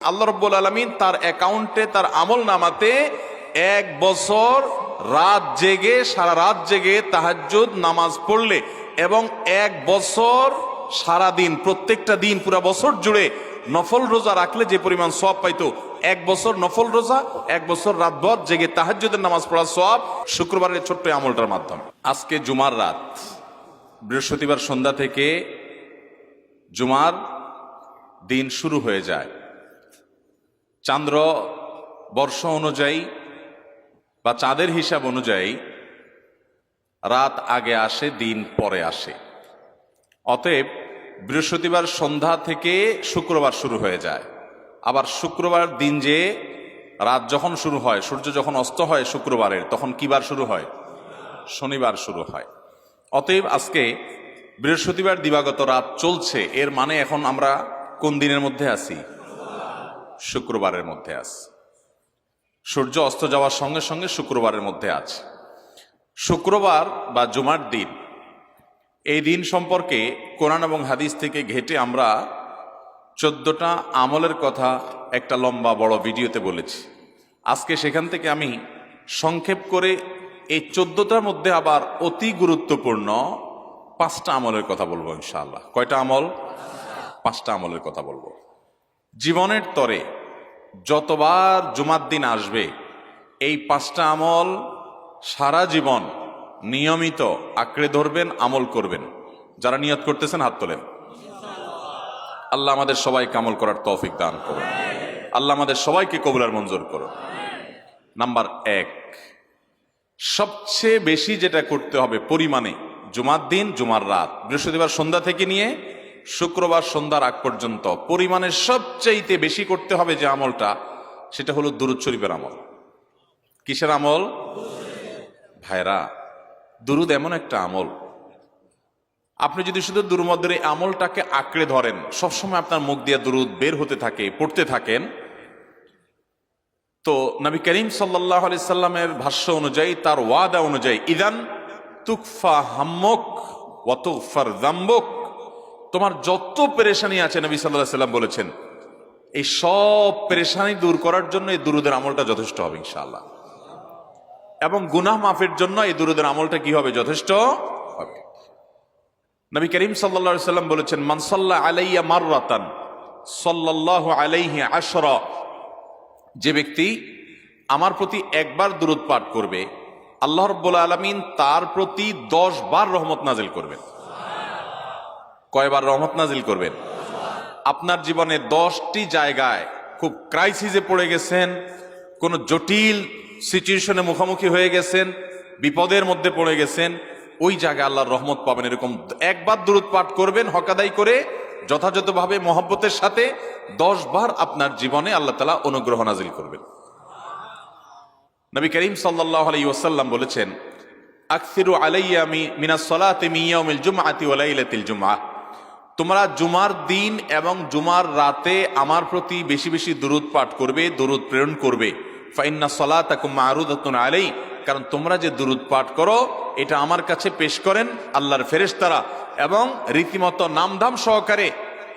আল্লাহ রাব্বুল আলামিন তার অ্যাকাউন্টে, তার আমল নামাতে 1 বছর রাত জেগে, সারা রাত জেগে তাহাজ্জুদ নামাজ পড়লে এবং 1 বছর সারা দিন, প্রত্যেকটা দিন পুরা বছর জুড়ে নফল রোজা রাখলে যে পরিমাণ সওয়াব পাইতো, 1 বছর নফল রোজা, 1 বছর রাতভর জেগে তাহাজ্জুদের নামাজ পড়ার সওয়াব শুক্রবারের ছোট্ট আমলটার মাধ্যমে। আজকে জুমার রাত, বৃহস্পতিবার সন্ধ্যা থেকে জুমার দিন শুরু হয়ে যায়। চান্দ্র বর্ষ অনুযায়ী বা চাঁদের হিসাব অনুযায়ী রাত আগে আসে, দিন পরে আসে। অতএব বৃহস্পতিবার সন্ধ্যা থেকে শুক্রবার শুরু হয়ে যায়। আবার শুক্রবার দিন যে রাত যখন শুরু হয়, সূর্য যখন অস্ত হয় শুক্রবারের, তখন কি বার শুরু হয়? শনিবার শুরু হয়। অতএব আজকে বৃহস্পতিবার দিবাগত রাত চলছে, এর মানে এখন আমরা কোন দিনের মধ্যে আছি? শুক্রবারের মধ্যে আছে। সূর্য অস্ত যাওয়ার সঙ্গে সঙ্গে শুক্রবারের মধ্যে আছে। শুক্রবার বা জুমার দিন, এই দিন সম্পর্কে কোরআন এবং হাদিস থেকে ঘেটে আমরা 14টা আমলের কথা একটা লম্বা বড় ভিডিওতে বলেছি। আজকে সেখান থেকে আমি সংক্ষেপ করে এই 14টার মধ্যে আবার অতি গুরুত্বপূর্ণ 5টা আমলের কথা বলবো ইনশাআল্লাহ। কয়টা আমল? 5টা আমলের কথা বলবো। জীবনের তরে যতবার জুমার দিন আসবে, এই 5টা আমল সারা জীবন নিয়মিত আঁকড়ে ধরবেন, আমল করবেন। যারা নিয়ত করতেছেন হাত তোলেন। আল্লাহ আমাদের সবাইকে আমল করার তৌফিক দান করুন। আল্লাহ আমাদের সবাইকে কবুল মঞ্জুর করুন। নাম্বার 1, সবচেয়ে বেশি যেটা করতে হবে পরিমাণে, জুমার দিন, জুমার রাত, বৃহস্পতিবার সন্ধ্যা থেকে নিয়ে শুক্রবার সন্ধ্যার আগ পর্যন্ত পরিমাণে সবচাইতে বেশি করতে হবে যে আমলটা, সেটা হলো দুরূদ শরীফের আমল। কিসের আমল? ভাইরা, দুরূদ এমন একটা আমল, আপনি যদি শুধু দুরূদের এই আমলটাকে আঁকড়ে ধরেন, সবসময় আপনার মুখ দিয়ে দুরূদ বের হতে থাকে, পড়তে থাকেন, তো নবী করিম সাল্লাল্লাহু আলাইহি সাল্লামের ভাষ্য অনুযায়ী, তার ওয়াদা অনুযায়ী, ইদান তুকফা হাম্মুক ওয়া তুগফার যামবুক, তোমার যত পেরেশানি আছে, নবী সাল্লাল্লাহু আলাইহি সাল্লাম বলেছেন, এই সব পেরেশানি দূর করার জন্য এই দুরূদের আমলটা যথেষ্ট হবে ইনশাআল্লাহ। এবং গুনাহ মাফের জন্য এই দুরূদের আমলটা কি হবে? যথেষ্ট হবে। নবী করিম সাল্লাল্লাহু আলাইহি সাল্লাম বলেছেন, মান সাল্লা আলাইয়া মাররাতান সাল্লাল্লাহু আলাইহি আশরা, যে ব্যক্তি আমার প্রতি একবার দুরূদ পাঠ করবে, আল্লাহ রাব্বুল আলামিন তার প্রতি 10 বার রহমত নাজিল করবেন। কয়বার রহমত নাজিল করবেন? আপনার জীবনে 10টি জায়গায় খুব ক্রাইসিসে পড়ে গেছেন, কোন জটিল সিচুয়েশনে মুখোমুখি হয়ে গেছেন, বিপদের মধ্যে পড়ে গেছেন, ওই জায়গায় আল্লাহর রহমত পাবেন। এরকম একবার দুরূদ পাঠ করবেন হকাদাই করে, যথাযথভাবে মহব্বতের সাথে 10 বার আপনার জীবনে আল্লাহ তাআলা অনুগ্রহ নাজিল করবেন। নবী করিম সাল্লাল্লাহু আলাইহি ওয়াসাল্লাম বলেছেন, আকসিরু আলাইয়া মিনাস সালাতি মিন ইয়াউমিল জুমআতি ওয়া লাইলাতিল জুমআহ, তোমরা জুমার দিন এবং জুমার রাতে আমার প্রতি বেশি বেশি দুরূদ পাঠ করবে, দুরূদ প্রেরণ করবে। ফা ইন্না সালাতাকুম মা'রুদাতুন আলাই, কারণ তোমরা যে দুরূদ পাঠ করো এটা আমার কাছে পেশ করেন আল্লাহর ফেরেশতারা, এবং রীতিমতো নামধাম সহকারে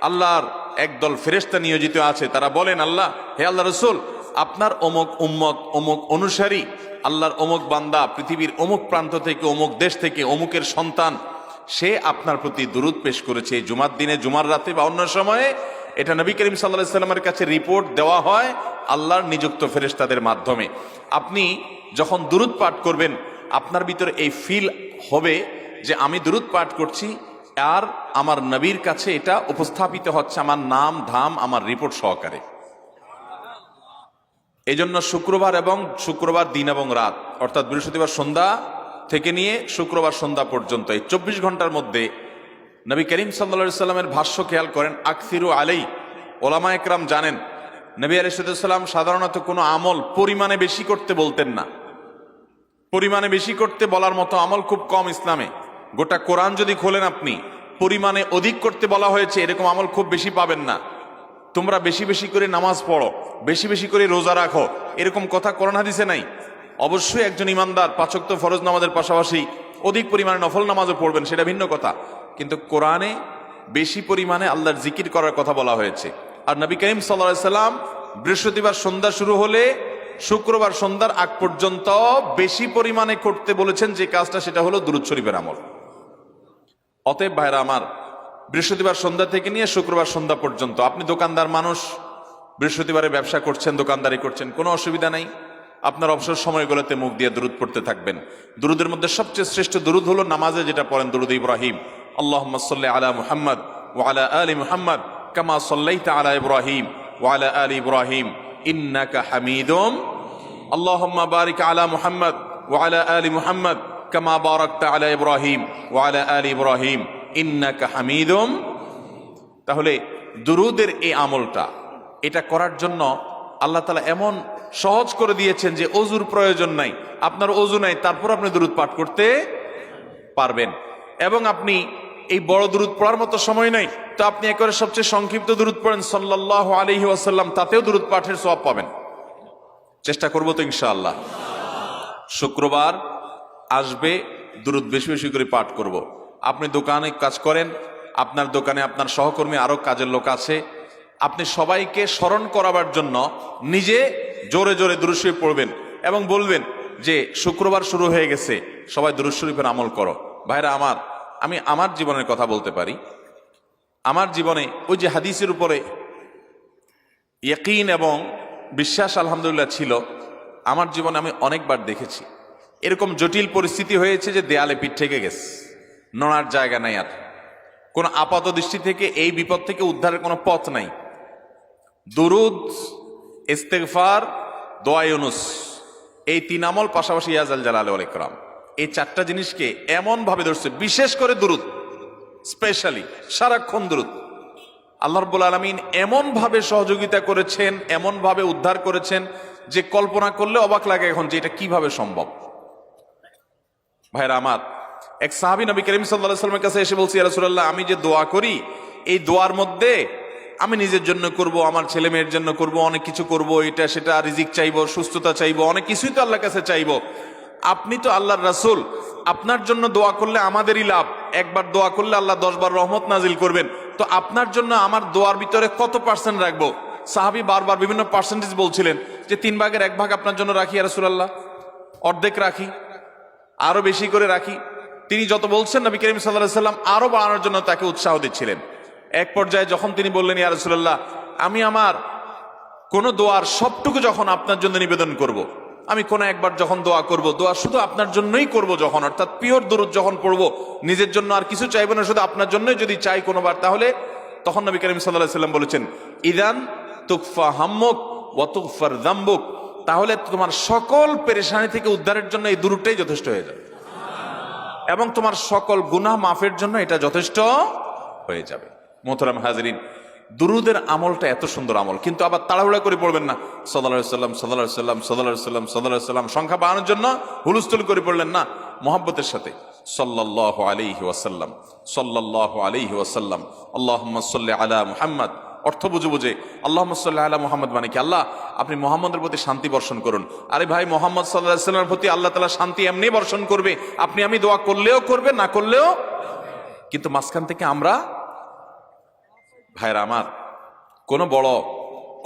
আল্লাহর একদল ফেরেশতা নিয়োজিত আছে। তারা বলেন, আল্লাহ, হে আল্লাহ রাসূল, আপনার অমুক উম্মত, অমুক অনুসারী, আল্লাহর অমুক বান্দা পৃথিবীর অমুক প্রান্ত থেকে, অমুক দেশ থেকে, অমুকের সন্তান, সে আপনার প্রতি দুরূদ পেশ করেছে জুমার দিনে, জুমার রাতে বা অন্য সময়ে। এটা নবী করিম সাল্লাল্লাহু আলাইহি সাল্লামের কাছে রিপোর্ট দেওয়া হয় আল্লাহর নিযুক্ত ফেরেশতাদের মাধ্যমে। আপনি যখন দুরূদ পাঠ করবেন, আপনার ভিতরে এই ফিল হবে যে আমি দুরূদ পাঠ করছি, আর আমার নবীর কাছে এটা উপস্থাপিত হচ্ছে আমার নাম ধাম, আমার রিপোর্ট সহকারে। এই জন্য শুক্রবার এবং শুক্রবার দিন এবং রাত, অর্থাৎ বৃহস্পতিবার সন্ধ্যা থেকে নিয়ে শুক্রবার সন্ধ্যা পর্যন্ত এই 24 ঘন্টার মধ্যে নবী করিম সাল্লাল্লাহু আলাইহি সাল্লামের ভাষ্য খেয়াল করেন, আকসিরু আলাই। ওলামা একরাম জানেন, নবী আলাইহিস সালাম সাধারণত কোনো আমল পরিমাণে বেশি করতে বলতেন না। পরিমাণে বেশি করতে বলার মতো আমল খুব কম ইসলামে। গোটা কোরআন যদি খোলেন আপনি, পরিমাণে অধিক করতে বলা হয়েছে এরকম আমল খুব বেশি পাবেন না। তোমরা বেশি বেশি করে নামাজ পড়ো, বেশি বেশি করে রোজা রাখো, এরকম কথা কোরআন হাদিসে নাই। অবশ্যই একজন ইমানদার 5 ওয়াক্ত ফরজ নামাজের পাশাপাশি অধিক পরিমাণে নফল নামাজও পড়বেন, সেটা ভিন্ন কথা। কিন্তু কোরআনে বেশি পরিমাণে আল্লাহর জিকির করার কথা বলা হয়েছে। আর নবী করিম সাল্লাল্লাহু আলাইহি সাল্লাম বৃহস্পতিবার সন্ধ্যা শুরু হলে শুক্রবার সন্ধ্যার আগ পর্যন্ত বেশি পরিমাণে করতে বলেছেন যে কাজটা, সেটা হলো দুরূদ শরীফের আমল। অতএব ভাইরা আমার, বৃহস্পতিবার সন্ধ্যা থেকে নিয়ে শুক্রবার সন্ধ্যা পর্যন্ত আপনি দোকানদার মানুষ, বৃহস্পতিবারে ব্যবসা করছেন, দোকানদারি করছেন, কোনো অসুবিধা নাই। আপনার অবসর সময়গুলোতে মুখ দিয়ে দুরূদ পড়তে থাকবেন। দুরূদের মধ্যে সবচেয়ে শ্রেষ্ঠ দুরূদ হলো নামাজে যেটা পড়েন, দুরূদ ইব্রাহিম। আল্লাহুম্মা সাল্লি আলা মুহাম্মদ ওয়া আলা আলি মুহাম্মদ কামা সাল্লাইতা আলা ইব্রাহিম ওয়া আলা আলি ইব্রাহিম ইন্নাকা হামিদুম। আল্লাহুম্মা বারিক আলা মুহাম্মদ ওয়া আলা আলি মুহাম্মদ কামা বারাকতা আলা ইব্রাহিম ওয়া আলা আলি ইব্রাহিম ইন্নাকা হামিদুম। তাহলে দুরূদের এই আমলটা, এটা করার জন্য আল্লাহ তাআলা এমন সহজ করে দিয়েছেন যে ওযুর প্রয়োজন নাই। আপনার ওযু নাই, তারপর আপনি দুরূদ পাঠ করতে পারবেন। এবং আপনি এই বড় দুরূদ পড়ার মতো সময় নাই, তো আপনি একেবারে সবচেয়ে সংক্ষিপ্ত দুরূদ পড়েন সাল্লাল্লাহু আলাইহি ওয়াসাল্লাম, তাতেও দুরূদ পাঠের সওয়াব পাবেন। চেষ্টা করব তো ইনশাআল্লাহ। শুক্রবার আসবে, দুরূদ বেশি বেশি করে পাঠ করব। আপনি দোকানে কাজ করেন, আপনার দোকানে আপনার সহকর্মী আরো কাজের লোক আছে, আপনি সবাইকে স্মরণ করাবার জন্য নিজে জোরে জোরে দুরূদ শরীফ পড়বেন এবং বলবেন যে শুক্রবার শুরু হয়ে গেছে, সবাই দুরূদ শরীফের আমল করো। ভাইরা আমার, আমি আমার জীবনের কথা বলতে পারি। আমার জীবনে ওই যে হাদিসের উপরে ইয়াকিন এবং বিশ্বাস আলহামদুলিল্লাহ ছিল, আমার জীবনে আমি অনেকবার দেখেছি এরকম জটিল পরিস্থিতি হয়েছে যে দেয়ালে পিঠ থেকে গেছে, নড়ার জায়গা নাই, আর কোন আপাত দৃষ্টি থেকে এই বিপদ থেকে উদ্ধারের কোনো পথ নাই। দুরুদ, ইস্তেগফার, দোয়া ইউনুস, এই তিন আমল পাশাপাশি ইয়াজাল জালাল ওয়াল ইকরাম, এই চারটা জিনিসকে এমন ভাবে ধরছে, বিশেষ করে দুরুদ, স্পেশালি সারাক্ষণ দুরুদ। আল্লাহ রাব্বুল আলামিন এমন ভাবে সহযোগিতা করেছেন, এমন ভাবে উদ্ধার করেছেন যে কল্পনা করলে অবাক লাগে এখন যে এটা কিভাবে সম্ভব। ভাইরা আমার, এক সাহাবী নবী করিম সাল্লাল্লাহু আলাইহি ওয়াসাল্লামের কাছে এসে বলছে, ইয়া রাসূলুল্লাহ, আমি যে দোয়া করি, এই দোয়ার মধ্যে আমি নিজের জন্য করব, আমার ছেলে মেয়ের জন্য করব, অনেক কিছু করব, এটা সেটা, রিজিক চাইবো, সুস্থতা চাইবো, অনেক কিছুই তো আল্লাহর কাছে চাইবো। আপনি তো আল্লাহর রাসূল, আপনার জন্য দোয়া করলে আমাদেরই লাভ, একবার দোয়া করলে আল্লাহ 10 বার রহমত নাজিল করবেন, তো আপনার জন্য আমার দোয়ার ভিতরে কত পার্সেন্ট রাখবো? সাহাবী বারবার বিভিন্ন পার্সেন্টেজ বলছিলেন যে 3 ভাগের 1 ভাগ আপনার জন্য রাখি ইয়া রাসূলুল্লাহ, অর্ধেক রাখি, আরো বেশি করে রাখি। তিনি যত বলছেন নবী করিম সাল্লাল্লাহু আলাইহি ওয়াসাল্লাম আরো বাড়ানোর জন্য তাকে উৎসাহ দিচ্ছিলেন। এক পর্যায়ে যখন তিনি বললেন, ইয়া রাসূলুল্লাহ, আমি আমার কোন দোয়ার সবটুকু যখন আপনার জন্য নিবেদন করব, আমি কোন একবার যখন দোয়া করব, দোয়া শুধু আপনার জন্যই করব যখন, অর্থাৎ পিওর দুরূদ যখন পড়বো, নিজের জন্য আর কিছু চাইবো না, শুধু আপনার জন্যই যদি চাই কোনোবার, তাহলে তখন নবী করিম সাল্লাল্লাহু আলাইহি ওয়াসাল্লাম বলেছেন, ইদান তুকফা হাম্মুক ওয়া তুগফার যামবুক, তাহলে তোমার সকল পেরেশানি থেকে উদ্ধারের জন্য এই দুরূদটাই যথেষ্ট হয়ে যাবে, এবং তোমার সকল গুনাহ মাফের জন্য এটা যথেষ্ট হয়ে যাবে। মোহতারাম হাজরিন, দুরুদের আমলটা এত সুন্দর আমল, কিন্তু আবার তাড়াহুড়া করে পড়বেন না, সাল্লাল্লাহু আলাইহি ওয়াসাল্লাম সাল্লাল্লাহু আলাইহি ওয়াসাল্লাম সাল্লাল্লাহু আলাইহি ওয়াসাল্লাম সাল্লাল্লাহু আলাইহি ওয়াসাল্লাম সংখ্যা বাড়ানোর জন্য হুলস্থুল করে পড়লেন না, মুহাব্বতের সাথে সাল্লাল্লাহু আলাইহি ওয়াসাল্লাম সাল্লাল্লাহু আলাইহি ওয়াসাল্লাম আল্লাহুম্মা সাল্লি আলা মুহাম্মদ, অর্থ বুঝে বুঝে আল্লাহুম্মা সাল্লি আলা মুহাম্মদ মানে কি, আল্লাহ আপনি মুহাম্মদের প্রতি শান্তি বর্ষণ করুন। আরে ভাই, মুহাম্মদ সাল্লাল্লাহু আলাইহি ওয়াসাল্লামের প্রতি আল্লাহ তাআলা শান্তি এমনি বর্ষণ করবে, আপনি আমি দোয়া করলেও করবে, না করলেও। কিন্তু মাঝখান থেকে আমরা, ভাইরা আমার, কোন বড়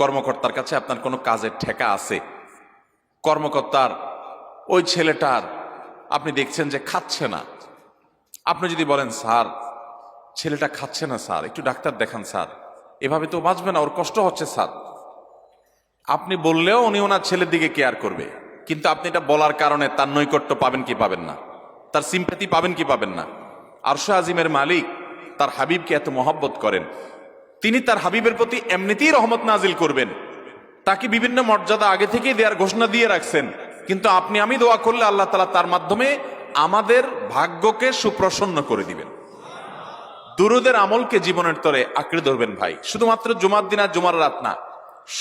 কর্মকর্তার কাছে আপনার কোনো কাজের ঠেকা আছে, কর্মকর্তার ওই ছেলেটার আপনি দেখছেন যে খাচ্ছে না, আপনি যদি বলেন, স্যার ছেলেটা খাচ্ছে না স্যার, একটু ডাক্তার দেখান স্যার, এভাবে তো বাঁচবে না, ওর কষ্ট হচ্ছে স্যার, আপনি বললেও উনি ওনার ছেলের দিকে কেয়ার করবে, কিন্তু আপনি এটা বলার কারণে তার নৈকট্য পাবেন কি পাবেন না, তার সিম্প্যাথি পাবেন কি পাবেন না। আরশে আজিমের মালিক তার হাবিবকে এত মহব্বত করেন, তিনি তার হাবিবের প্রতি এমনিতেই রহমত নাজিল করবেন, তাকে বিভিন্ন মর্যাদা আগে থেকেই দেওয়ার ঘোষণা দিয়ে রাখছেন, কিন্তু আপনি আমি দোয়া করলে আল্লাহ তাআলা তার মাধ্যমে আমাদের ভাগ্যকে সুপ্রসন্ন করে দিবেন। দুরুদের আমলকে জীবনের তরে আঁকড়ে ধরবেন ভাই, শুধুমাত্র জুমার দিন আর জুমার রাত না,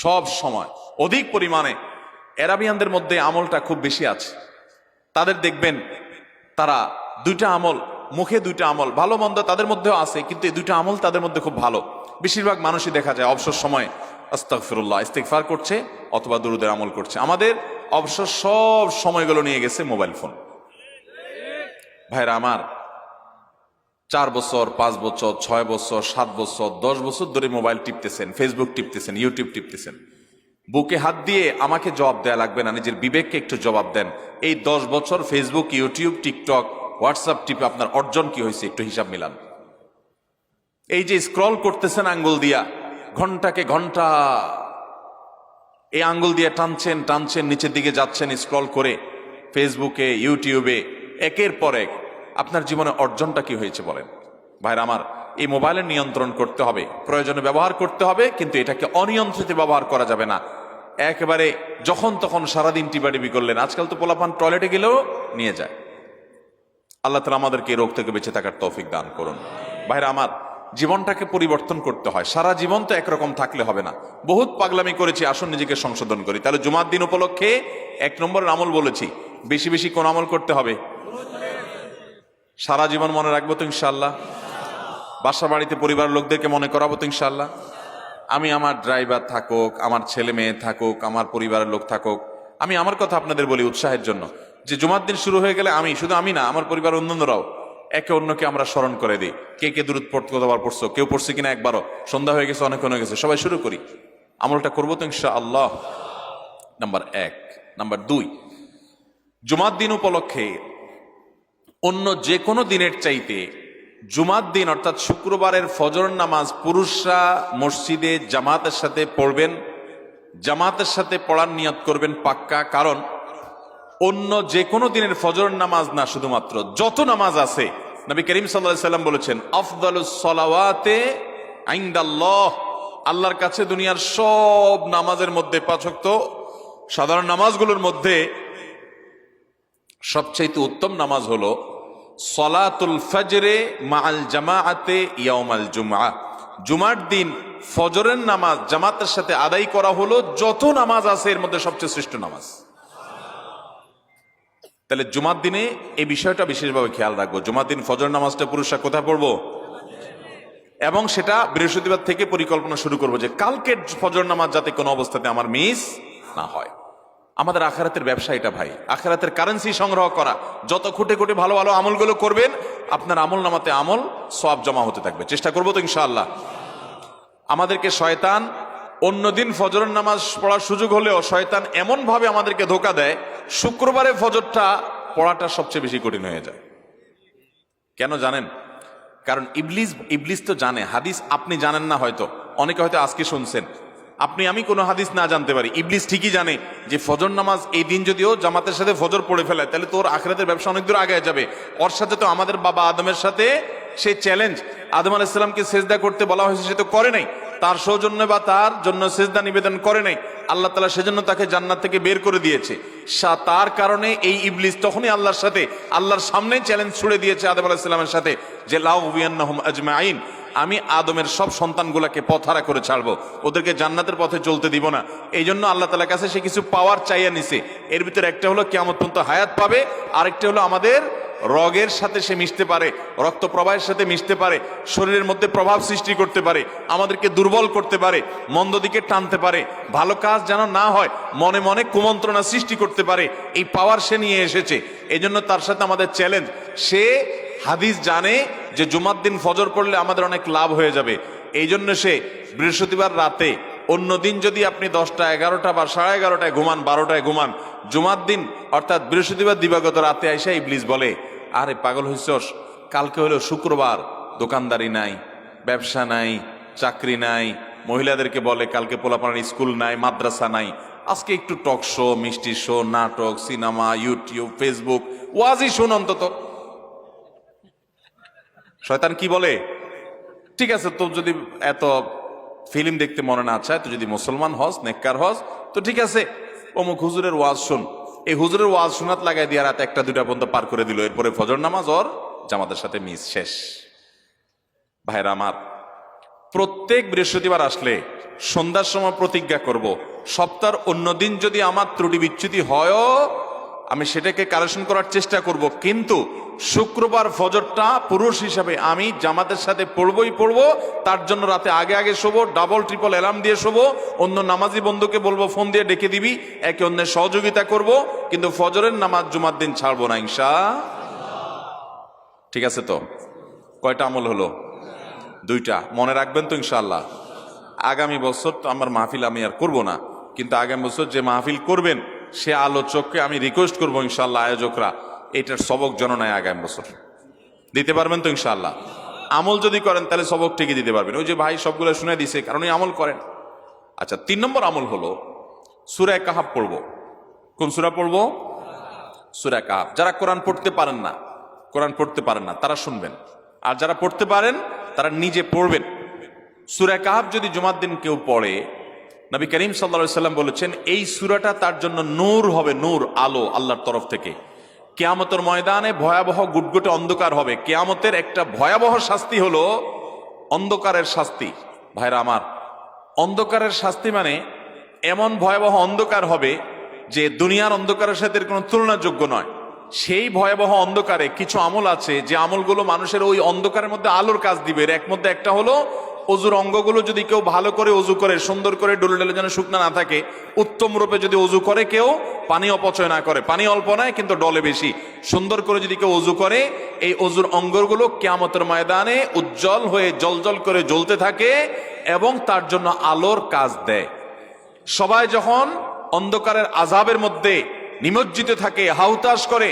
সব সময় অধিক পরিমাণে। এরাবিয়ানদের মধ্যে আমলটা খুব বেশি আছে, তাদের দেখবেন তারা 2টা আমল, মুখে 2টা আমল, ভালো মন্দ তাদের মধ্যেও আছে, কিন্তু এই 2টা আমল তাদের মধ্যে খুব ভালো। বেশিরভাগ মানুষই দেখা যায় অবসর সময় আস্তাগফিরুল্লাহ, ইস্তিগফার করছে অথবা দুরুদের আমল করছে। আমাদের অবসর সব সময়গুলো নিয়ে গেছে মোবাইল ফোন। ভাইরা আমার, 4 বছর, 5 বছর, 6 বছর, 7 বছর, 10 বছর ধরে মোবাইল টিপতেছেন, ফেসবুক টিপতেছেন, ইউটিউব টিপতেছেন। বুকে হাত দিয়ে আমাকে জবাব দেয়া লাগবে না, নিজের বিবেককে একটু জবাব দেন। এই 10 বছর ফেসবুক, ইউটিউব, টিকটক, হোয়াটসঅ্যাপ টিপে আপনার অর্জন কি হয়েছে একটু হিসাব মিলান। এই যে স্ক্রল করতেছেন আঙ্গুল দিয়া, ঘন্টাকে ঘন্টা এই আঙ্গুল দিয়ে টানছেন টানছেন, নিচের দিকে যাচ্ছেন স্ক্রল করে ফেসবুকে, ইউটিউবে, একের পর এক। আপনার জীবনে অর্জনটা কি হয়েছে বলেন? ভাইরা আমার, এই মোবাইলের নিয়ন্ত্রণ করতে হবে, প্রয়োজনে ব্যবহার করতে হবে, কিন্তু এটাকে অনিয়ন্ত্রিত ব্যবহার করা যাবে না। একেবারে যখন তখন সারাদিন টিপাটিপি করলেন। আজকাল তো পোলাপান টয়লেটে গেলেও নিয়ে যায়। আল্লাহ তাআলা আমাদেরকে এই রোগ থেকে বেঁচে থাকার তৌফিক দান করুন। ভাইরা আমার, জীবনটাকে পরিবর্তন করতে হয়। সারা জীবন তো একরকম থাকলে হবে না। বহুত পাগলামি করেছি, আসুন নিজেকে সংশোধন করি। তাহলে জুমার দিন উপলক্ষে 1 নম্বরের আমল বলেছি, বেশি বেশি কোন আমল করতে হবে? সারা জীবন মনে রাখবো তো ইনশাআল্লাহ? বাসা বাড়িতে পরিবার লোকদেরকে মনে করাবো তো ইনশাআল্লাহ? আমি আমার ড্রাইভার থাকুক, আমার ছেলে মেয়ে থাকুক, আমার পরিবারের লোক থাকুক, আমি আমার কথা আপনাদের বলি উৎসাহের জন্য, যে জুমার দিন শুরু হয়ে গেলে আমি, শুধু আমি না, আমার পরিবার অন্যান্যরাও একে অন্যকে আমরা স্মরণ করে দিই। কে কে দূরত পড়তে কতবার পড়ছো, কেউ পড়ছে কিনা একবারও, সন্ধ্যা হয়ে গেছে, অনেক হয়ে গেছে, সবাই শুরু করি। আমলটা করবো তো ইনশাআল্লাহ? নাম্বার 1। নাম্বার 2, জুমার দিন উপলক্ষে অন্য যে কোনো দিনের চাইতে জুমার দিন অর্থাৎ শুক্রবারের ফজর নামাজ পুরুষরা মসজিদে জামাতের সাথে পড়বেন। জামাতের সাথে পড়ার নিয়ত করবেন পাক্কা। কারণ অন্য যে কোনো দিনের ফজর নামাজ না, শুধুমাত্র যত নামাজ আছে, নবী করিম সাল্লাল্লাহু আলাইহি সাল্লাম বলেছেন, আফদালুস সালাওয়াতে ইনদাল্লাহ, আল্লাহর কাছে দুনিয়ার সব নামাজের মধ্যে, 5 ওয়াক্ত সাধারণ নামাজগুলোর মধ্যে সবচাইতে উত্তম নামাজ হলো সলাতুল ফজরে মাআল জামাআতে ইয়াউমাল জুমআহ। জুমার দিন ফজরের নামাজ জামাতের সাথে আদায় করা হলো যত নামাজ আছে এর মধ্যে সবচেয়ে শ্রেষ্ঠ নামাজ। তাহলে জুমার দিনে এই বিষয়টা বিশেষভাবে খেয়াল রাখবো। জুমার দিন ফজর নামাজটা পুরুষরা কোথায় পড়বো? এবং সেটা বৃহস্পতিবার থেকে পরিকল্পনা শুরু করবো যে কালকের ফজর নামাজ যাতে কোনো অবস্থাতে আমার মিস না হয়। আমাদের আখিরাতের ব্যবসা এটা ভাই, আখিরাতের কারেন্সি সংগ্রহ করা। যত খুঁটে খুঁটে ভালো ভালো আমলগুলো করবেন, আপনার আমল নামাতে আমল সওয়াব জমা হতে থাকবে। চেষ্টা করবো তো ইনশাআল্লাহ? আমাদেরকে শয়তান অন্যদিন ফজরের নামাজ পড়ার সুযোগ হলেও শয়তান এমন ভাবে আমাদেরকে ধোঁকা দেয়, শুক্রবারে ফজরটা পড়াটা সবচেয়ে বেশি কঠিন হয়ে যায়। কেন জানেন? কারণ ইবলিস তো জানে হাদিস আপনি জানেন না, হয়তো অনেকে হয়তো আজকে শুনছেন, আপনি আমি কোনো হাদিস না জানতে পারি, ইবলিস ঠিকই জানে যে ফজর নামাজ এই দিন যদিও জামাতের সাথে ফজর পড়ে ফেলে, তাহলে তোর আখিরাতের ব্যবসা অনেক দূর আগে যাবে। ওর সাথে তো আমাদের বাবা আদমের সাথে সে চ্যালেঞ্জ, আদম আলাইহিস সালামকে সেজদা করতে বলা হয়েছে, সে তো করে নাই, তার সৌজন্য বা তার জন্য সেজদা নিবেদন করে নাই। আল্লাহ তাআলা সেজন্য তাকে জান্নাত থেকে বের করে দিয়েছে। তার কারণে এই ইবলিস তখনই আল্লাহর সাথে, আল্লাহর সামনে চ্যালেঞ্জ ছুড়ে দিয়েছে আদম আলাইহিস সালামের সাথে, যে লা উবিয়ান্নাহুম আজমাইন, আমি আদমের সব সন্তানগুলাকে পথহারা করে ছাড়বো, ওদেরকে জান্নাতের পথে চলতে দিব না। এই জন্য আল্লাহ তাআলার কাছে সে কিছু পাওয়ার চাইয়া নিছে। এর ভিতরে একটা হলো কিয়ামত পর্যন্ত হায়াত পাবে, আরেকটা হলো আমাদের রগের সাথে সে মিশতে পারে, রক্ত প্রবাহের সাথে মিশতে পারে, শরীরের মধ্যে প্রভাব সৃষ্টি করতে পারে, আমাদেরকে দুর্বল করতে পারে, মন্দ দিকে টানতে পারে, ভালো কাজ যেন না হয় মনে মনে কুমন্ত্রণা সৃষ্টি করতে পারে। এই পাওয়ার সে নিয়ে এসেছে। এই জন্য তার সাথে আমাদের চ্যালেঞ্জ। সে হাদিস জানে যে জুমার দিন ফজর পড়লে আমাদের অনেক লাভ হয়ে যাবে। এই জন্য সে বৃহস্পতিবার রাতে, অন্য দিন যদি আপনি 10টা, 11টা বা 11:30টায় ঘুমান, 12টায় ঘুমান, জুমার দিন অর্থাৎ বৃহস্পতিবার দিবাগত রাতে আইসা ইবলিস বলে, আরে পাগল হইছস, কালকে হলো শুক্রবার, দোকানদারি নাই, ব্যবসা নাই, চাকরি নাই, মহিলাদেরকে বলে কালকে পোলাপানের স্কুল নাই, মাদ্রাসা নাই, আজকে একটু টক শো, মিষ্টি শো, নাটক, সিনেমা, ইউটিউব, ফেসবুক, ওয়াজি শুন অন্তত। শয়তান কি বলে? ঠিক আছে, তো যদি এত ফিল্ম দেখতে মনে না চায়, তো যদি মুসলমান হস, নেককার হস, তো ঠিক আছে, অমুক হুজুরের ওয়াজ শুন। এই হুজুরের ওয়াজ শোনাত লাগাই দিয়ে রাত 1টা 2টা পর্যন্ত পার করে দিল। এরপরে ফজর নামাজ ওর জামাতের সাথে মিস, শেষ। ভাইরা আমার, প্রত্যেক বৃহস্পতিবার আসলে সন্ধ্যার সময় প্রতিজ্ঞা করব, সপ্তাহের অন্য দিন যদি আমার ত্রুটি বিচ্যুতি হয়ও আমি সেটাকে কারেকশন করার চেষ্টা করব, কিন্তু শুক্রবার ফজরটা পুরুষ হিসাবে আমি জামাতের সাথে পড়বই পড়বো। তার জন্য রাতে আগে আগে শোবো, ডাবল ট্রিপল অ্যালার্ম দিয়ে শোবো, অন্য নামাজি বন্ধুকে বলবো ফোন দিয়ে ডেকে দিবি, একে অন্যের সহযোগিতা করব, কিন্তু ফজরের নামাজ জুমার দিন ছাড়বো না ইনশাআল্লাহ। ঠিক আছে তো? কয়টা আমল হলো? দুইটা। মনে রাখবেন তো ইনশাআল্লাহ। আগামী বছর তো আমার মাহফিল আমি আর করব না, কিন্তু আগামী বছর যে মাহফিল করবেন সে আলোচককে আমি রিকোয়েস্ট করবো ইনশাআল্লাহ, আয়োজকরা এটার সবক জননায় আগামী বছর দিতে পারবেন তো ইনশাআল্লাহ। আমল যদি করেন তাহলে সবক ঠিকই দিতে পারবেন। ওই যে ভাই সবগুলো শুনে দিছে, কারণ এই আমল করেন। আচ্ছা, 3 নম্বর আমল হলো সূরা কাহাফ পড়বো। কোন সূরা পড়বো? সূরা কাহাফ। যারা কোরআন পড়তে পারেন না তারা শুনবেন, আর যারা পড়তে পারেন তারা নিজে পড়বেন। সূরা কাহাফ যদি জুমার দিন কেউ পড়ে, নবী করিম সাল্লাল্লাহু আলাইহি সাল্লাম বলেছেন এই সূরাটা তার জন্য নূর হবে, নূর, আলো আল্লাহর তরফ থেকে। কিয়ামতের ময়দানে ভয়াবহ গুটগুটে অন্ধকার হবে। কিয়ামতের একটা ভয়াবহ শাস্তি হলো অন্ধকারের শাস্তি। ভাইরা আমার, অন্ধকারের শাস্তি মানে এমন ভয়াবহ অন্ধকার হবে যে দুনিয়ার অন্ধকারের সাথে কোনো তুলনাযোগ্য নয়। সেই ভয়াবহ অন্ধকারে কিছু আমল আছে যে আমলগুলো মানুষের ওই অন্ধকারের মধ্যে আলোর কাজ দিবে। এর মধ্যে একটা হলো অজুর অঙ্গগুলো যদি কেউ ভালো করে অজু করে, সুন্দর করে ডলে ডলে যেন শুকনা না থাকে, উত্তম রূপে যদি অজু করে, কেউ পানি অপচয় না করে, পানি অল্প নয় কিন্তু ডলে বেশি, সুন্দর করে যদি কেউ অজু করে, এই অজুর অঙ্গগুলো কিয়ামতের ময়দানে উজ্জ্বল হয়ে জলজল করে জ্বলতে থাকে এবং তার জন্য আলোর কাজ দেয়। সবাই যখন অন্ধকারের আযাবের মধ্যে নিমজ্জিত থাকে, হাউতাশ করে,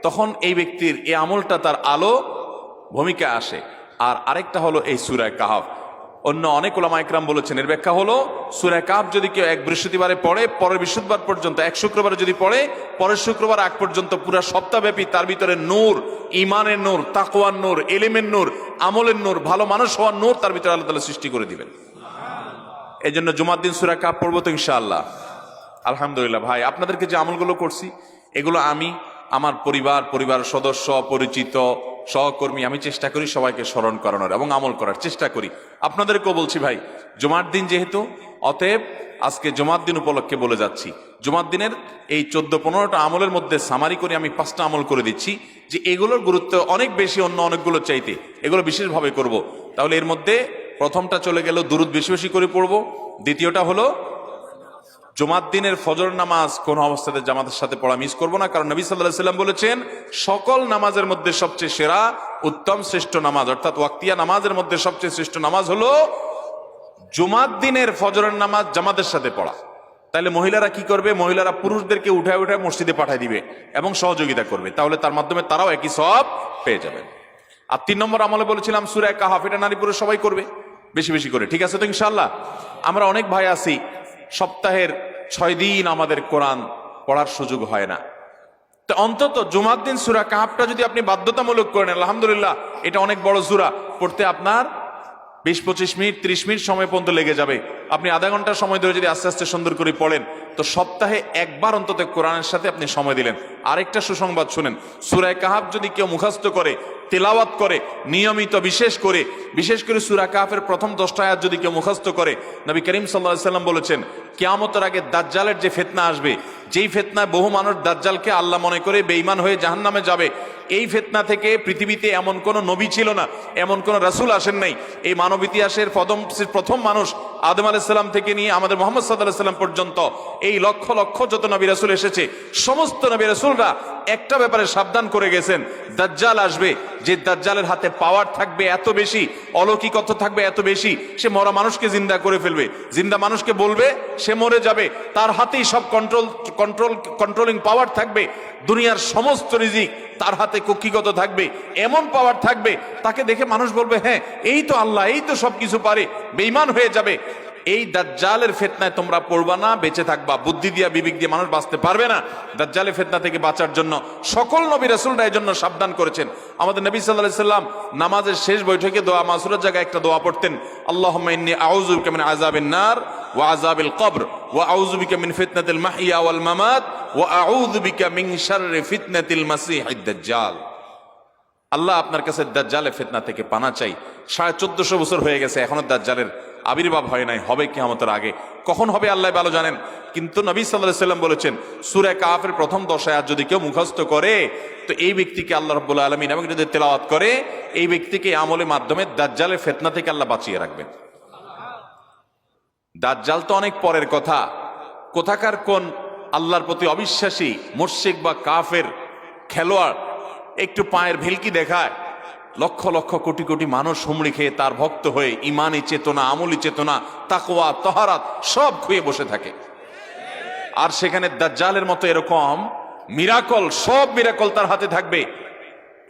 তখন এই ব্যক্তির এই আমলটা তার আলো ভূমিকা আসে। আর আরেকটা হলো এই সূরা কাহাফ। অন্য অনেক উলামা ইকরাম বলেছেন এর ব্যাখ্যা হলো সূরা কাহাফ যদি কেউ এক বৃহস্পতিবারে পড়ে, পরের বৃহস্পতিবার পর্যন্ত, এক শুক্রবারে যদি পড়ে, পরের শুক্রবার আগ পর্যন্ত পুরা সপ্তাহব্যাপী তার ভিতরে নূর, ঈমানের নূর, তাকওয়ার নূর, ইলমের নূর, আমলের নূর, ভালো মানুষ হওয়ার নূর তার ভিতরে আল্লাহ তাআলা সৃষ্টি করে দিবেন। এই জন্য জুমার দিন সূরা কাহাফ পড়বো তো ইনশাআল্লাহ। আলহামদুলিল্লাহ ভাই, আপনাদেরকে যে আমলগুলো করছি এগুলো আমি, আমার পরিবার সদস্য, পরিচিত, সহকর্মী, আমি চেষ্টা করি সবাইকে স্মরণ করানোর এবং আমল করার চেষ্টা করি। আপনাদেরকেও বলছি ভাই, জুমার দিন যেহেতু, অতএব আজকে জুমার দিন উপলক্ষে বলে যাচ্ছি, জুমার দিনের এই 14-15টা আমলের মধ্যে সামারি করে আমি 5টা আমল করে দিচ্ছি যে এগুলোর গুরুত্ব অনেক বেশি অন্য অনেকগুলো চাইতে, এগুলো বিশেষভাবে করব। তাহলে এর মধ্যে প্রথমটা চলে গেল দুরুদ বেশি বেশি করে পড়বো। দ্বিতীয়টা হলো জুমার দিনের ফজর নামাজ কোন অবস্থাতে জামাতের সাথে পড়া মিস করবো না, কারণ নবী সাল্লাল্লাহু আলাইহি সাল্লাম বলেছেন সকল নামাজের মধ্যে সবচেয়ে সেরা, উত্তম, শ্রেষ্ঠ নামাজ, অর্থাৎ ওয়াক্তিয়া নামাজের মধ্যে সবচেয়ে শ্রেষ্ঠ নামাজ হলো জুমার দিনের ফজরের নামাজ জামাতের সাথে পড়া। তাহলে মহিলারা কি করবে? মহিলারা পুরুষদেরকে উঠায় মসজিদে পাঠিয়ে দিবে এবং সহযোগিতা করবে, তাহলে তার মাধ্যমে তারাও একই সওয়াব পেয়ে যাবেন। আর 3 নম্বর আমলে বলেছিলাম সূরা কাহাফ, এটা নারী পুরুষ সবাই করবে বেশি বেশি করে, ঠিক আছে তো ইনশাআল্লাহ? আমরা অনেক ভাই আছি সপ্তাহের 6 দিন আমাদের কোরআন পড়ার সুযোগ হয় না, তো অন্তত জুমার দিন সূরা কাহাফটা যদি আপনি বাধ্যতামূলক করেন, আলহামদুলিল্লাহ, এটা অনেক বড় সূরা, পড়তে আপনার 20-25 মিনিট 30 মিনিট সময় পর্যন্ত লেগে যাবে। আপনি আধা ঘন্টা সময় ধরে যদি আস্তে আস্তে সুন্দর করে পড়েন, তো সপ্তাহে একবার অন্তত কোরআনের সাথে আপনি সময় দিলেন। আরেকটা সুসংবাদ শুনেন, সূরা কাহাফ যদি কেউ মুখস্থ করে, তেলাওয়াত করে নিয়মিত, বিশেষ করে সূরা কাহাফের প্রথম 10টা আয়াত যদি কেউ মুখস্থ করে, নবী করিম সাল্লাল্লাহু আলাইহি সাল্লাম বলেছেন কিয়ামতের আগে দাজ্জালের যে ফিতনা আসবে, যেই ফিতনায় বহু মানুষ দাজ্জালকে আল্লাহ মনে করে বেঈমান হয়ে জাহান্নামে যাবে, এই ফিতনা থেকে পৃথিবীতে এমন কোন নবী ছিল না, এমন কোন রাসূল আসেন নাই। এই মানব ইতিহাসের প্রথম মানুষ আদম আলাইহিস সালাম থেকে নিয়ে আমাদের মুহাম্মদ সাল্লাল্লাহু আলাইহি সাল্লাম পর্যন্ত এই লক্ষ লক্ষ যত নবী রাসূল এসেছে, সমস্ত নবী রাসূলরা একটা ব্যাপারে সাবধান করে গেছেন, দাজ্জাল আসবে, যে দাজ্জালের হাতে পাওয়ার থাকবে এত বেশি, অলৌকিকত্ব থাকবে এত বেশি, সে মরা মানুষকে জিন্দা করে ফেলবে, জিন্দা মানুষকে বলবে সে মরে যাবে, তার হাতেই সব কন্ট্রোলিং পাওয়ার থাকবে, দুনিয়ার সমস্ত রিজিক তার হাতে কক্ষিগত থাকবে, এমন পাওয়ার থাকবে তাকে দেখে মানুষ বলবে হ্যাঁ এই তো আল্লাহ, এই তো সবকিছু পারে, বেঈমান হয়ে যাবে। এই দাজ্জালের ফিতনায় তোমরা পড়বা না, বেঁচে থাকবা। বুদ্ধি দিয়া বিবেক দিয়ে মানুষ বাঁচতে পারবে না। দাজ্জালের ফিতনা থেকে বাঁচার জন্য সকল নবী রাসূলরা এর জন্য সাবধান করেছেন। আমাদের নবী সাল্লাল্লাহু আলাইহি সাল্লাম নামাজের শেষ বৈঠকে দোয়া মাসুরের জায়গায় একটা দোয়া পড়তেন, আল্লাহুম্মা ইন্নী আউযু বিকা মিন আযাবিন নার ওয়া আযাবিল কবর ওয়া আউযু বিকা মিন ফিতনাতিল মাহইয়া ওয়াল মামাত ওয়া আউযু বিকা মিন শাররি ফিতনাতিল মাসীহিদ দাজ্জাল। আল্লাহ আপনার কাছে দাজ্জালের ফিতনা থেকে পানা চাই। 1450 বছর হয়ে গেছে, এখনো দাজ্জালের আবির্ভাব হয় নাই, হবে কিয়ামতের আগে। কখন হবে আল্লাহ ভালো জানেন, কিন্তু নবী সাল্লাল্লাহু আলাইহি সাল্লাম বলেছেন সূরা কাহাফের প্রথম 10 আয়াত যদি কেউ মুখস্থ করে, তো এই ব্যক্তিকে আল্লাহ রাব্বুল আলামিন এবং যদি তেলাওয়াত করে, এই ব্যক্তিকে আমলের মাধ্যমে দাজ্জালের ফিতনা থেকে আল্লাহ বাঁচিয়ে রাখবেন। দাজ্জাল তো অনেক পরের কথা, কোথাকার কোন আল্লাহর প্রতি অবিশ্বাসী মুশরিক বা কাফের খেলোয়াড় একটু পায়ের ভেলকি দেখায়, লক্ষ লক্ষ কোটি কোটি মানুষ হুমড়ি খেয়ে তার ভক্ত হয়ে ইমানি চেতনা, আমলি চেতনা, তাকওয়া, তহারাত সব খুঁয়ে বসে থাকে। আর সেখানে দাজ্জালের মতো এরকম মিরাকল, সব মিরাকল তার হাতে থাকবে।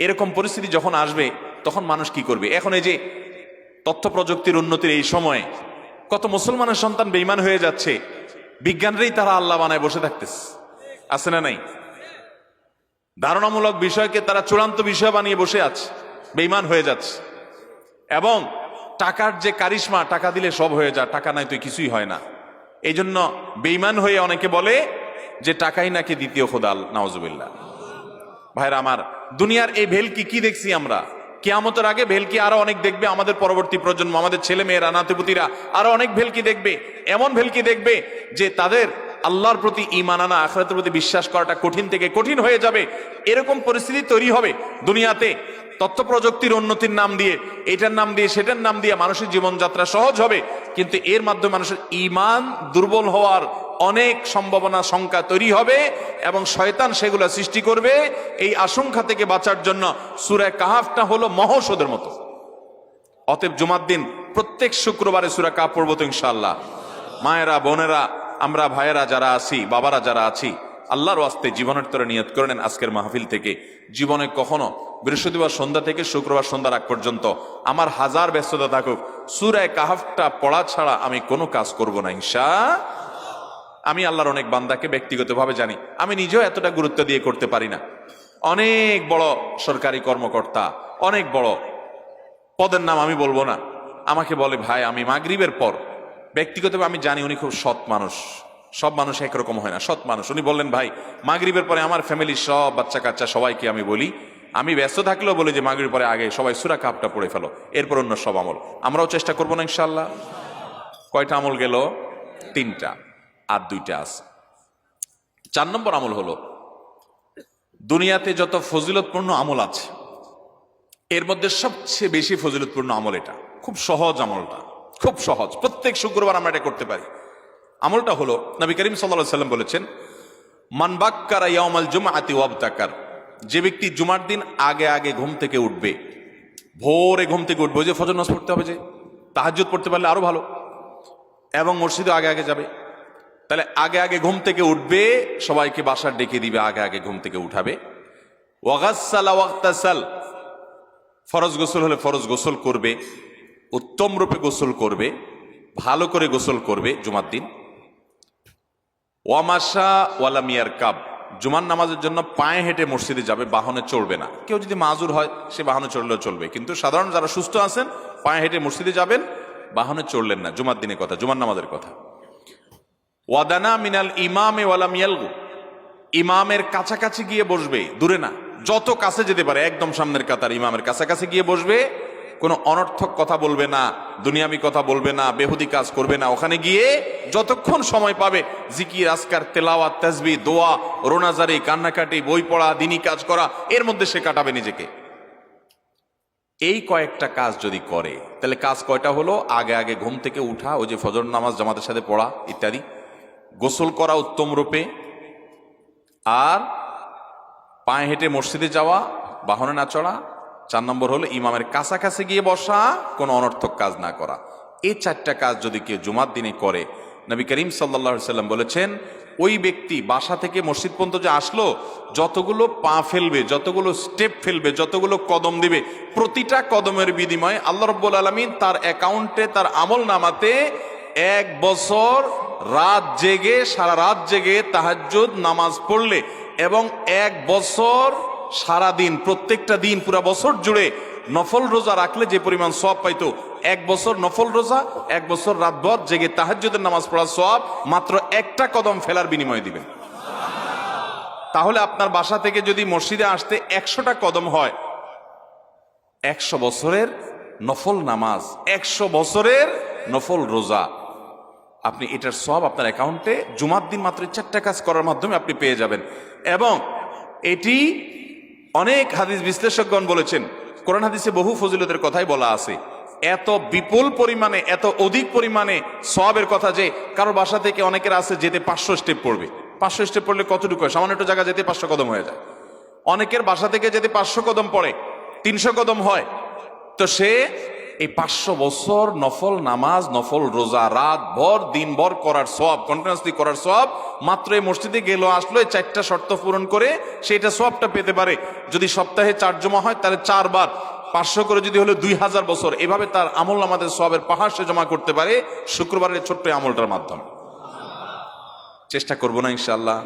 এরকম পরিস্থিতি যখন আসবে তখন মানুষ কি করবে? এখন এই যে তথ্য প্রযুক্তির উন্নতির এই সময়ে কত মুসলমানের সন্তান বেঈমান হয়ে যাচ্ছে, বিজ্ঞানরেই তারা আল্লাহ বানায় বসে থাকতেছে, আছে না নাই? ধারণামূলক বিষয়কে তারা চূড়ান্ত বিষয় বানিয়ে বসে আছে, বেঈমান হয়ে যাচ্ছে। এবং টাকার যে কারিশমা, টাকা দিলে সব হয়ে যায়, টাকা নাই তো কিছুই হয় না। এই জন্য বেঈমান হয়ে অনেকে বলে যে টাকাই নাকি দ্বিতীয় খোদা, নাউজুবিল্লাহ। ভাইরা আমার, দুনিয়ার এই ভেলকি কি দেখছি আমরা? কিয়ামতের আগে ভেলকি আরো অনেক দেখবে আমাদের পরবর্তী প্রজন্ম, আমাদের ছেলে মেয়েরা, নাতিপুতিরা আরো অনেক ভেলকি দেখবে। এমন ভেলকি দেখবে যে তাদের আল্লাহর প্রতি ঈমান আনা, আখিরাতের প্রতি বিশ্বাস করাটা কঠিন থেকে কঠিন হয়ে যাবে। এরকম পরিস্থিতি তৈরি হবে দুনিয়াতে। তথ্য প্রযুক্তির উন্নতির নাম দিয়ে, এটার নাম দিয়ে, সেটার নাম দিয়ে মানুষের জীবনযাত্রা সহজ হবে, কিন্তু এর মাধ্যমে মানুষের ঈমান দুর্বল হওয়ার অনেক সম্ভাবনা, সংখ্যা তৈরি হবে এবং শয়তান সেগুলো সৃষ্টি করবে। এই আশঙ্কা থেকে বাঁচার জন্য সূরা কাহাফটা হলো মহৌষধের মতো। অতএব জুমার দিন প্রত্যেক শুক্রবারে সূরা কাহাফ পড়বো তো ইনশাআল্লাহ। মায়েরা, বোনেরা, আমরা ভাইয়েরা যারা আছি, বাবারা যারা আছি, আল্লাহর ওয়াস্তে জীবনের তরে নিয়ত করে নেন আজকের মাহফিল থেকে, জীবনে কখনো বৃহস্পতিবার সন্ধ্যা থেকে শুক্রবার সন্ধ্যার আগ পর্যন্ত আমার হাজার ব্যস্ততা থাকুক, সূরা কাহাফটা পড়া ছাড়া আমি কোনো কাজ করব না ইনশাআল্লাহ। আমি আল্লাহর অনেক বান্দাকে ব্যক্তিগতভাবে জানি, আমি নিজেও এতটা গুরুত্ব দিয়ে করতে পারি না। অনেক বড় সরকারি কর্মকর্তা, অনেক বড় পদের নাম আমি বলবো না, আমাকে বলে ভাই আমি মাগরিবের পর, ব্যক্তিগতভাবে আমি জানি উনি খুব সৎ মানুষ, সব মানুষ একরকম হয় না, সৎ মানুষ। উনি বললেন ভাই মাগরিবের পরে আমার ফ্যামিলির সব বাচ্চা কাচ্চা সবাইকে আমি বলি, আমি ব্যস্ত থাকলেও বলি যে মাগরিবের পরে আগে সবাই সূরা কাহাফটা পড়ে ফেলো, এরপর অন্য সব আমল। আমরাও চেষ্টা করবো না ইনশাআল্লাহ। কয়টা আমল গেল? 3টা, আর 2টা আছে। 4 নম্বর আমল হলো, দুনিয়াতে যত ফজিলতপূর্ণ আমল আছে এর মধ্যে সবচেয়ে বেশি ফজিলতপূর্ণ আমল এটা। খুব সহজ আমলটা, খুব সহজ, প্রত্যেক শুক্রবার আমরা এটা করতে পারি। আমলটা হলো, নবী করিম সাল্লাল্লাহু আলাইহি ওয়াসাল্লাম বলেছেন, মান বাক্কারা ইয়াউমাল জুমআতি ওয়াবতাকার, যে ব্যক্তি জুমার দিন আগে আগে ঘুম থেকে উঠবে, ভোরে ঘুম থেকে উঠবে, যে ফজর নামাজ পড়তে হবে, যে তাহাজ্জুদ পড়তে পারলে আরো ভালো, এবং মসজিদে আগে আগে যাবে, তাহলে আগে আগে ঘুম থেকে উঠবে, সবাইকে বাসার ডেকে দিবে, আগে আগে ঘুম থেকে উঠাবে। ওয়াগাসসালা ওয়াগতাসাল, ফরজ গোসল হলে ফরজ গোসল করবে, উত্তম রূপে গোসল করবে, ভালো করে গোসল করবে জুমার দিন। ওয়ামাশা ওয়ালাম ইয়ারকাব, জুমার নামাজের জন্য পায়ে হেঁটে মসজিদে যাবে, বাহনে চড়বে না। কেউ যদি মাজুর হয় সে বাহনে চড়লেও চলবে, কিন্তু সাধারণ যারা সুস্থ আছেন পায়ে হেঁটে মসজিদে যাবেন, বাহনে চড়লেন না। জুমার দিনের কথা, জুমার নামাজের কথা। ওয়াদানা মিনাল ইমামে ওয়ালাম ইয়ালগু, ইমামের কাছাকাছি গিয়ে বসবে, দূরে না, যত কাছে যেতে পারে, একদম সামনের কাতার ইমামের কাছাকাছি গিয়ে বসবে, কোনো অনর্থক কথা বলবে না, দুনিয়াবি কথা বলবে না, বেহুদি কাজ করবে না। ওখানে গিয়ে যতক্ষণ সময় পাবে জিকির, আজকার, তেলাওয়াত, তাসবিহ, দোয়া, রোনাজারি, কান্নাকাটি, বই পড়া, দিনী কাজ করা, এর মধ্যে সে কাটাবে নিজেকে। এই কয়েকটা কাজ যদি করে তাহলে কাজ কয়টা হলো? আগে আগে ঘুম থেকে উঠা, ওই যে ফজর নামাজ জামাতের সাথে পড়া ইত্যাদি, গোসল করা উত্তম রূপে, আর পায়ে হেঁটে মসজিদে যাওয়া, বাহনে না চড়া। 4 নম্বর হলো ইমামের কাছাকাছি গিয়ে বসা, কোনো অনর্থক কাজ না করা। এই 4টা কাজ যদি কেউ জুমার দিনে করে, নবী করিম সাল্লাল্লাহু আলাইহি সাল্লাম বলেছেন, ওই ব্যক্তি বাসা থেকে মসজিদ পর্যন্ত যে আসলো, যতগুলো পা ফেলবে, যতগুলো স্টেপ ফেলবে, যতগুলো কদম দিবে, প্রতিটা কদমের বিনিময়ে আল্লাহ রাব্বুল আলামিন তার অ্যাকাউন্টে, তার আমল নামাতে 1 বছর রাত জেগে, সারা রাত জেগে তাহাজ্জুদ নামাজ পড়লে এবং 1 বছর সারা দিন, প্রত্যেকটা দিন পুরা বছর জুড়ে নফল রোজা রাখলে যে পরিমাণ সওয়াব পাইতো, 1 বছর নফল রোজা, 1 বছর রাতভর জেগে তাহাজ্জুদের নামাজ পড়ার সওয়াব মাত্র একটা কদম ফেলার বিনিময়ে দিবেন। তাহলে আপনার বাসা থেকে যদি মসজিদে আসতে 100টা কদম হয়, 100 বছরের নফল নামাজ, 100 বছরের নফল রোজা, আপনি এটার সওয়াব আপনার অ্যাকাউন্টে জুমার দিন মাত্র 4টা কাজ করার মাধ্যমে আপনি পেয়ে যাবেন। এবং এটি অনেক হাদিস বিশ্লেষকগণ বলেছেন, কোরআন হাদিসে বহু ফজিলতের কথাই বলা আছে, এত বিপুল পরিমাণে, এত অধিক পরিমাণে সওয়াবের কথা যে কারো বাসা থেকে অনেকের আছে যেতে 500 স্টেপ পড়বে। 500 স্টেপ পড়লে কতটুকু হয়? সামান্য একটু জায়গা যেতে 500 কদম হয়ে যায়। অনেকের বাসা থেকে যেতে 500 কদম পড়ে, 300 কদম হয়, তো সে এই 500 বছর নফল নামাজ, নফল রোজা, রাত ভর দিন ভর করার সওয়াব, কন্টিনিউয়াসলি করার সওয়াব মাত্র এই মসজিদে গেল আসলো, এই 4টা শর্ত পূরণ করে সেটা সওয়াবটা পেতে পারে। যদি সপ্তাহে 4 জমা হয় তাহলে 4 বার 500 করে যদি হলো 2000 বছর, এভাবে তার আমল আমাদের সওয়াবের পাহাড় সে জমা করতে পারে শুক্রবারের ছোট্ট আমলটার মাধ্যমে। চেষ্টা করব না ইনশাআল্লাহ?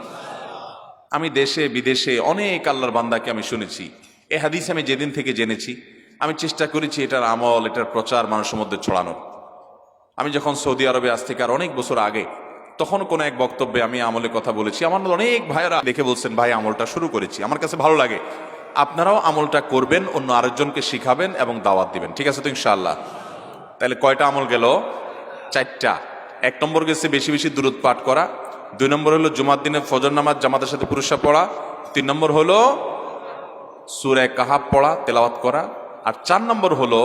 আমি দেশে বিদেশে অনেক আল্লাহর বান্দাকে আমি শুনেছি, এই হাদিস আমি যেদিন থেকে জেনেছি আমি চেষ্টা করেছি এটার আমল, এটার প্রচার মানুষের মধ্যে ছড়ানো। আমি যখন সৌদি আরবে আজ থেকে আর অনেক বছর আগে, তখন কোন এক বক্তব্যে আমি আমলের কথা বলেছি। আমার অনেক ভাইয়েরা দেখে বলছেন, ভাই আমলটা শুরু করেছি, আমার কাছে ভালো লাগে, আপনারাও আমলটা করবেন, অন্য আরেকজনকে শিখাবেন এবং দাওয়াত দিবেন। ঠিক আছে তো ইনশাআল্লাহ? তাহলে কয়টা আমল গেল? 4টা। 1 নম্বর গেছে বেশি বেশি দুরূদ পাঠ করা, 2 নম্বর হলো জুমার দিনে ফজর নামাজ জামাতের সাথে পুরুষরা পড়া, 3 নম্বর হলো সূরা কাহাফ পড়া, তেলাওয়াত করা, আর 4 নম্বর হলো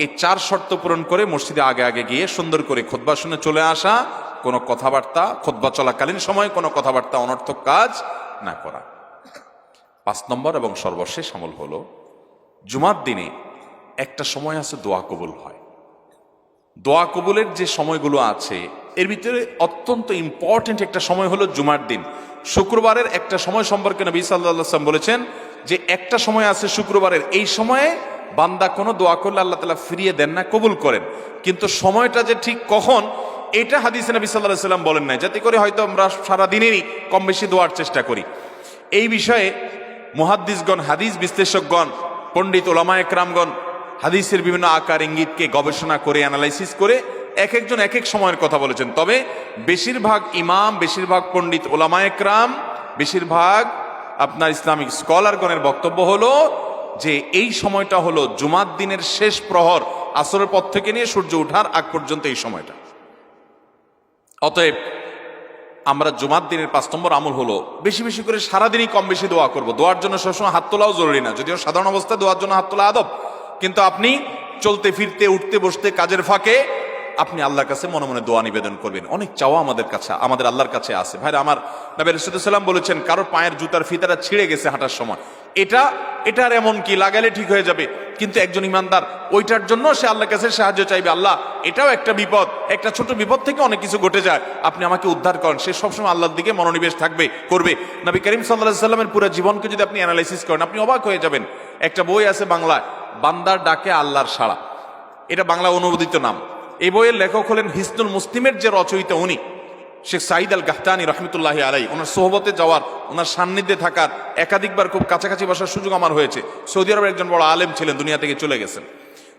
এই 4 শর্ত পূরণ করে মসজিদে আগে আগে গিয়ে সুন্দর করে খুতবা শুনে চলে আসা, কোনো কথাবার্তা খুতবা চলাকালীন সময় কোনো কথাবার্তা অনর্থক কাজ না করা। 5 নম্বর এবং সর্বশেষ আমল হলো জুমার দিনে একটা সময় আছে দোয়া কবুল হয়। দোয়া কবুলের যে সময়গুলো আছে এর ভিতরে অত্যন্ত ইম্পর্টেন্ট একটা সময় হলো জুমার দিন। শুক্রবারের একটা সময় সম্পর্কে নবী সাল্লাল্লাহু আলাইহি ওয়াসাল্লাম বলেছেন যে একটা সময় আছে শুক্রবারের, এই সময়ে বান্দা কোনো দোয়া করলে আল্লাহ তাআলা ফিরিয়ে দেন না, কবুল করেন। কিন্তু সময়টা যে ঠিক কখন এটা হাদিসে নবী সাল্লাল্লাহু আলাইহি ওয়াসাল্লাম বলেন নাই, যাতে করে হয়তো আমরা সারা দিনেরই কম বেশি দোয়ার চেষ্টা করি। এই বিষয়ে মুহাদ্দিসগণ, হাদিস বিশ্লেষকগণ, পণ্ডিত ওলামায়ে কেরামগণ হাদিসের বিভিন্ন আকার ইঙ্গিতকে গবেষণা করে অ্যানালাইসিস করে এক একজন এক এক সময়ের কথা বলেছেন। তবে বেশিরভাগ ইমাম, বেশিরভাগ পণ্ডিত ওলামায়ে কেরাম, বেশিরভাগ আপনার ইসলামিক স্কলারগণের বক্তব্য হলো যে এই সময়টা হলো জুমার দিনের শেষ প্রহর, আসরের পর থেকে নিয়ে সূর্য ওঠার আগ পর্যন্ত এই সময়টা। অতএব আমরা জুমার দিনের 5 নম্বর আমল হলো বেশি বেশি করে সারাদিনই কম বেশি দোয়া করব। দোয়ার জন্য সবসময় হাত তোলাও জরুরি না, যদিও সাধারণ অবস্থায় দোয়ার জন্য হাত তোলা আদব, কিন্তু আপনি চলতে ফিরতে, উঠতে বসতে, কাজের ফাঁকে আপনি আল্লাহর কাছে মনে মনে দোয়া নিবেদন করবেন। অনেক চাওয়া আমাদের কাছে, আমাদের আল্লাহর কাছে আছে। ভাইরা আমার, নবী রাসূলুল্লাহ সাল্লাল্লাহু আলাইহি ওয়াসাল্লাম বলেছেন কারোর পায়ের জুতার ফিতাটা ছিঁড়ে গেছে হাঁটার সময়, এটার এমন কি লাগালে ঠিক হয়ে যাবে, কিন্তু একজন ইমানদার ওইটার জন্য সে আল্লাহর কাছে সাহায্য চাইবে, আল্লাহ এটাও একটা বিপদ, একটা ছোট বিপদ থেকে অনেক কিছু ঘটে যায়, আপনি আমাকে উদ্ধার করেন। সে সবসময় আল্লাহর দিকে মনোনিবেশ করবে। নবী করিম সাল্লাল্লাহু আলাইহি ওয়াসাল্লামের পুরো জীবনকে যদি আপনি অ্যানালাইসিস করেন আপনি অবাক হয়ে যাবেন। একটা বই আছে বাংলায়, বান্দার ডাকে আল্লাহর সাড়া, এটা বাংলা অনুবাদিত নাম। এই বইয়ের লেখক হলেন হিসনুল মুসলিমের যে রচয়িতা উনি শেখ সাঈদ আল গাহতানী রহমতুল্লাহি আলাইহি। ওনার সোহবতে যাওয়ার, ওনার সান্নিধ্যে থাকার, একাধিকবার খুব কাছাকাছি বসার সুযোগ আমার হয়েছে। সৌদি আরবের একজন বড় আলেম ছিলেন, দুনিয়া থেকে চলে গেছেন।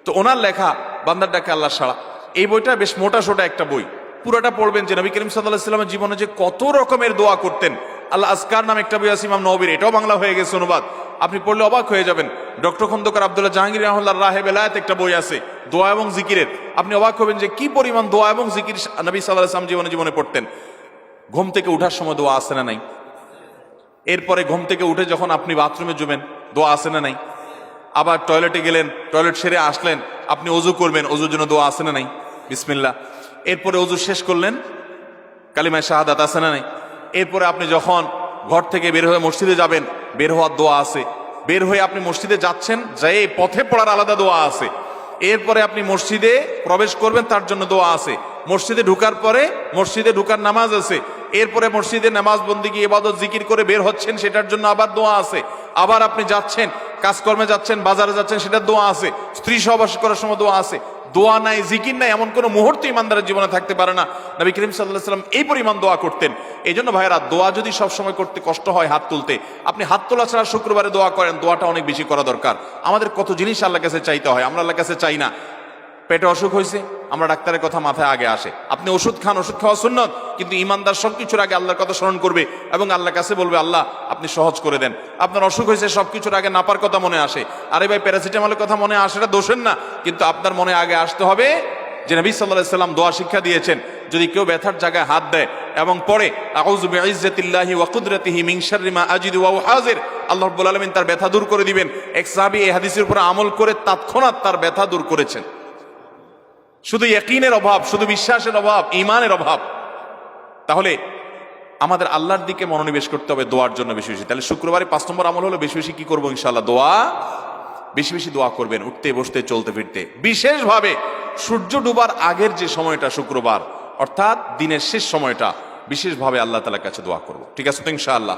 তো ওনার লেখা বান্দার ডাকে আল্লাহর সাড়া, এই বইটা বেশ মোটা সোটা একটা বই। পুরোটা পড়বেন যে নবী করিম সাল্লাল্লাহু আলাইহি ওয়াসাল্লামের জীবনে যে কত রকমের দোয়া করতেন। আল্লাহ আজকার নামে একটা বই আছে ইমাম নববীর, এটাও বাংলা হয়ে গেছে অনুবাদ, আপনি পড়লে অবাক হয়ে যাবেন। ডক্টর খন্দকার আব্দুল্লাহ জাহাঙ্গীর রাহিমাহুল্লাহ রাহে বেলায়েত একটা বই আছে দোয়া এবং জিকিরের, আপনি অবাক হবেন যে কি পরিমাণ দোয়া এবং জিকির নবী সাল্লাল্লাহু আলাইহি ওয়াসাল্লাম জীবনে পড়তেন। ঘুম থেকে উঠার সময় দোয়া আছে না নাই? এরপরে ঘুম থেকে উঠে যখন আপনি বাথরুমে যাবেন দোয়া আছে না নাই? আবার টয়লেটে গেলেন, টয়লেট সেরে আসলেন, আপনি ওযু করবেন, ওযুর জন্য দোয়া আছে না নাই? বিসমিল্লাহ। এরপরে ওযু শেষ করলেন, কালিমায়ে শাহাদাত আছে না নাই? এরপরে আপনি যখন ঘর থেকে বের হয়ে মসজিদে যাবেন, বের হওয়ার দোয়া আছে। বের হয়ে আপনি মসজিদে যাচ্ছেন, যাই পথে পড়ার আলাদা দোয়া আছে। এরপরে আপনি মসজিদে প্রবেশ করবেন, তার জন্য দোয়া আছে। মসজিদে ঢুকার পরে মসজিদে ঢুকার নামাজ আছে। এরপরে মসজিদে নামাজ বন্দেগী ইবাদত জিকির করে বের হচ্ছেন, সেটার জন্য আবার দোয়া আছে। আবার আপনি যাচ্ছেন, কাজকর্মে যাচ্ছেন, বাজারে যাচ্ছেন, সেটার দোয়া আছে। স্ত্রী সহবাস করার সময় দোয়া আছে। দোয়া নাই, জিকির নাই, এমন কোনো মুহূর্ত ইমানদারের জীবনে থাকতে পারে না। নবী করিম সাল্লাল্লাহু আলাইহি ওয়াসাল্লাম এই পরিমাণ দোয়া করতেন। এই জন্য ভাইয়েরা, দোয়া যদি সবসময় করতে কষ্ট হয় হাত তুলতে, আপনি হাত তোলা ছাড়া শুক্রবারে দোয়া করেন, দোয়াটা অনেক বেশি করা দরকার। আমাদের কত জিনিস আল্লাহর কাছে চাইতে হয়, আমরা আল্লাহর কাছে চাই না। পেটে অসুখ হয়েছে, আমরা ডাক্তারের কথা মাথায় আগে আসে, আপনি ওষুধ খান, ওষুধ খাওয়া সুন্নত, কিন্তু ইমানদার সবকিছুর আগে আল্লাহর কথা স্মরণ করবে এবং আল্লাহর কাছে বলবে আল্লাহ আপনি সহজ করে দেন। আপনার অসুখ হয়েছে, সবকিছুর আগে নাপার কথা মনে আসে, আরে ভাই প্যারাসিটামলের কথা মনে আসে, এটা দোষের না, কিন্তু আপনার মনে আগে আসতে হবে যে নবী সাল্লাল্লাহু আলাইহি ওয়াসাল্লাম দোয়া শিক্ষা দিয়েছেন, যদি কেউ ব্যথার জায়গায় হাত দেয় এবং পড়ে আউযু বিইজ্জাতিল্লাহি ওয়া কুদরাতিহি মিন শাররি মা আজিদু ওয়া হাজির, আল্লাহ রাব্বুল আলামিন তার ব্যথা দূর করে দিবেন। এক সাহাবী এই হাদিসের উপর আমল করে তৎক্ষণাৎ তার ব্যথা দূর করেছেন। শুধু ইয়াকিনের অভাব, শুধু বিশ্বাসের অভাব, ঈমানের অভাব। তাহলে আমাদের আল্লাহর দিকে মনোনিবেশ করতে হবে দোয়ার জন্য বেশি বেশি। তাহলে শুক্রবারে 5 নম্বর আমল হলো বেশি বেশি কি করবো ইনশাআল্লাহ? দোয়া বেশি বেশি দোয়া করবেন, উঠতে বসতে চলতে ফিরতে। বিশেষভাবে সূর্য ডুবার আগের যে সময়টা শুক্রবার, অর্থাৎ দিনের শেষ সময়টা, বিশেষভাবে আল্লাহ তাআলার কাছে দোয়া করব। ঠিক আছে তো ইনশাআল্লাহ?